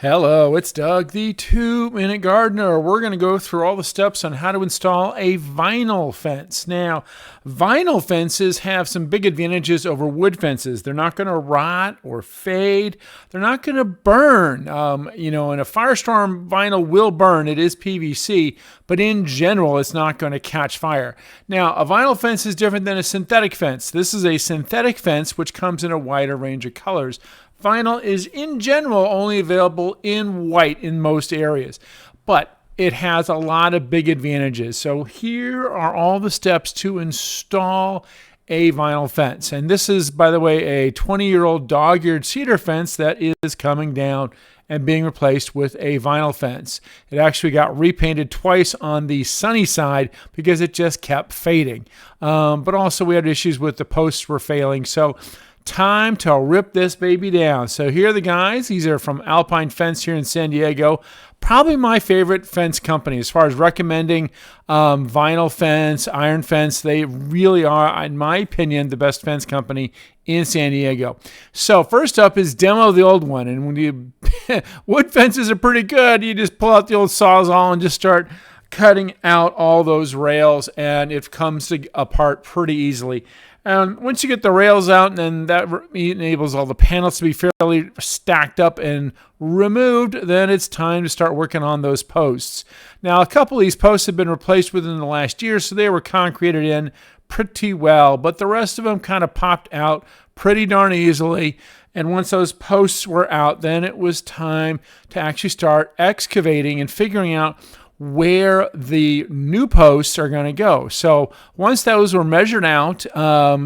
Hello, it's Doug, the 2-Minute Gardener. We're going to go through all the steps on how to install a vinyl fence. Now, vinyl fences have some big advantages over wood fences. They're not going to rot or fade. They're not going to burn. In a firestorm, vinyl will burn. It is PVC, but in general, it's not going to catch fire. Now, a vinyl fence is different than a synthetic fence. This is a synthetic fence, which comes in a wider range of colors. Vinyl is in general only available in white in most areas, but it has a lot of big advantages. So here are all the steps to install a vinyl fence. And this is, by the way, a 20-year-old dog-eared cedar fence that is coming down and being replaced with a vinyl fence. It actually got repainted twice on the sunny side because it just kept fading. But also we had issues with the posts were failing. So time to rip this baby down. So here are the guys. These are from Alpine Fence here in San Diego. Probably my favorite fence company as far as recommending vinyl fence, iron fence. They really are, in my opinion, the best fence company in San Diego. So first up is demo the old one. And when you wood fences are pretty good. You just pull out the old Sawzall and just start cutting out all those rails, and it comes apart pretty easily. And once you get the rails out, then that enables all the panels to be fairly stacked up and removed, then it's time to start working on those posts. Now, a couple of these posts have been replaced within the last year, so they were concreted in pretty well, but the rest of them kind of popped out pretty darn easily. And once those posts were out, then it was time to actually start excavating and figuring out where the new posts are going to go. So once those were measured out,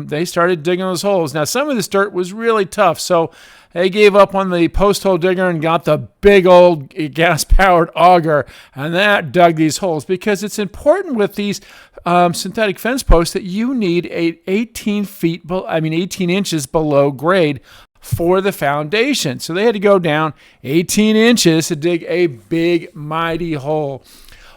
they started digging those holes. Now, some of this dirt was really tough, so they gave up on the post hole digger and got the big old gas-powered auger, and that dug these holes, because it's important with these synthetic fence posts that you need 18 inches below grade for the foundation. So they had to go down 18 inches to dig a big, mighty hole.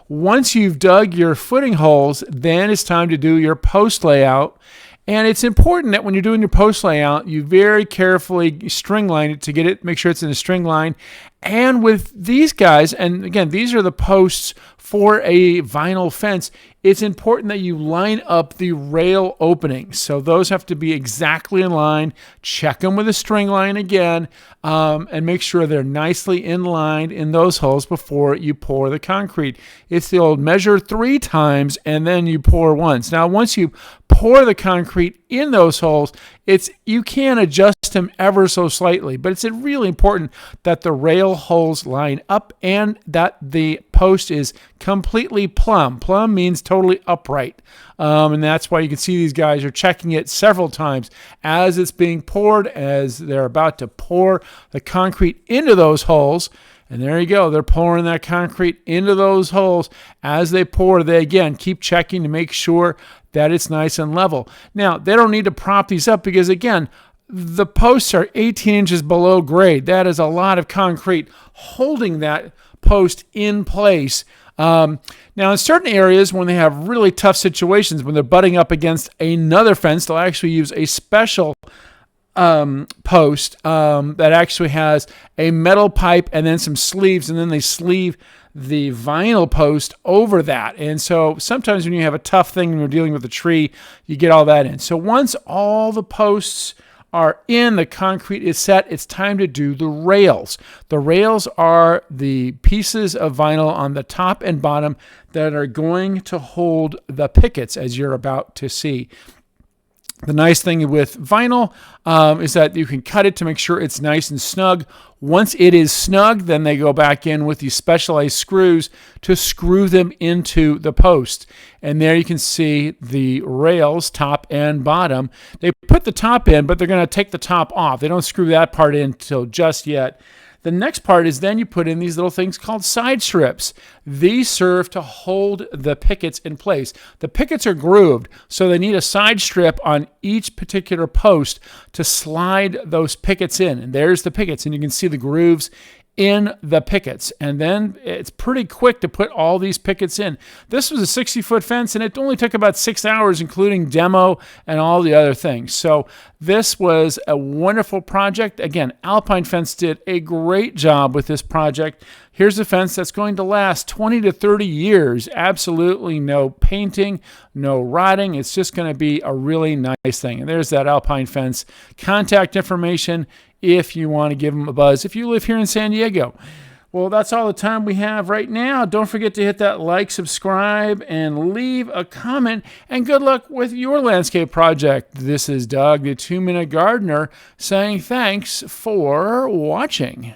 Once you've dug your footing holes, then it's time to do your post layout. And it's important that when you're doing your post layout, you very carefully string line it to get it, make sure it's in a string line. And with these guys, and again, these are the posts for a vinyl fence, it's important that you line up the rail openings. So those have to be exactly in line. Check them with a string line again, and make sure they're nicely inlined in those holes before you pour the concrete. It's the old measure 3 times and then you pour once. Now, once you pour the concrete in those holes, you can adjust them ever so slightly, but it's really important that the rail holes line up and that the post is completely plumb. Plumb means totally upright. And that's why you can see these guys are checking it several times as it's being poured, as they're about to pour the concrete into those holes. And there you go. They're pouring that concrete into those holes. As they pour, they again keep checking to make sure that it's nice and level. Now, they don't need to prop these up because, again, the posts are 18 inches below grade. That is a lot of concrete holding that post in place. Now, in certain areas, when they have really tough situations, when they're butting up against another fence, they'll actually use a special post that actually has a metal pipe and then some sleeves, and then they sleeve the vinyl post over that. And so sometimes when you have a tough thing and you're dealing with a tree, you get all that in. So once all the posts are in, the concrete is set, it's time to do the rails. The rails are the pieces of vinyl on the top and bottom that are going to hold the pickets, as you're about to see. The nice thing with vinyl is that you can cut it to make sure it's nice and snug. Once it is snug, then they go back in with these specialized screws to screw them into the post. And there you can see the rails, top and bottom. They put the top in, but they're going to take the top off. They don't screw that part in until just yet. The next part is then you put in these little things called side strips. These serve to hold the pickets in place. The pickets are grooved, so they need a side strip on each particular post to slide those pickets in. And there's the pickets, and you can see the grooves in the pickets, and then it's pretty quick to put all these pickets in. This was a 60-foot fence, and it only took about 6 hours, including demo and all the other things. So this was a wonderful project. Again, Alpine Fence did a great job with this project. Here's a fence that's going to last 20 to 30 years. Absolutely no painting, no rotting. It's just going to be a really nice thing. And there's that Alpine Fence. Contact information if you want to give them a buzz if you live here in San Diego. Well, that's all the time we have right now. Don't forget to hit that like, subscribe, and leave a comment. And good luck with your landscape project. This is Doug, the 2-Minute Gardener, saying thanks for watching.